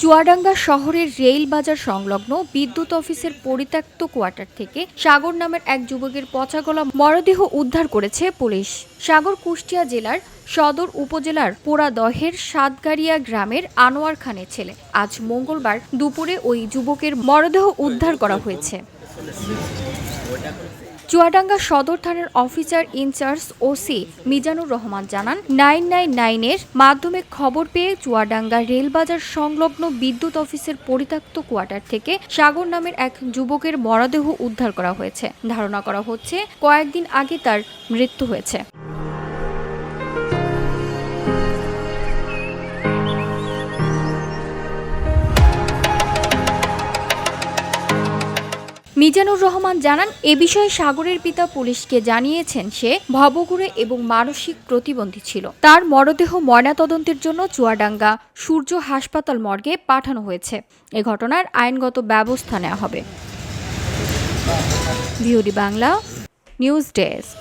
চুয়াডাঙ্গা শহরের রেল বাজার সংলগ্ন বিদ্যুৎ অফিসের পরিত্যক্ত কোয়ার্টার থেকে সাগর নামের এক যুবকের পচাগলা মরদেহ উদ্ধার করেছে পুলিশ। সাগর কুষ্টিয়া জেলার সদর উপজেলার পোড়াদহের সাতগাড়িয়া গ্রামের আনোয়ার খানের ছেলে। আজ মঙ্গলবার দুপুরে ওই যুবকের মরদেহ উদ্ধার করা হয়েছে। চুয়াডাঙ্গা সদর থানার officer in charge OC Mizanur Rahman জানান, 999-এর মাধ্যমে খবর পেয়ে চুয়াডাঙ্গা রেলবাজার সংলগ্ন বিদ্যুৎ অফিসের পরিত্যক্ত কোয়ার্টার থেকে সাগর নামের এক যুবকের মরদেহ উদ্ধার করা হয়েছে। ধারণা করা হচ্ছে কয়েকদিন আগে তার মৃত্যু হয়েছে। মিজানুর রহমান জানান, এ বিষয়ে সাগরের পিতা পুলিশকে জানিয়েছেন সে ভবঘুরে এবং মানসিক প্রতিবন্ধী ছিল। তার মরদেহ ময়নাতদন্তের জন্য চুয়াডাঙ্গা সূর্য হাসপাতাল মর্গে পাঠানো হয়েছে। এ ঘটনার আইনগত ব্যবস্থা নেওয়া হবে। VOD Bangla news desk.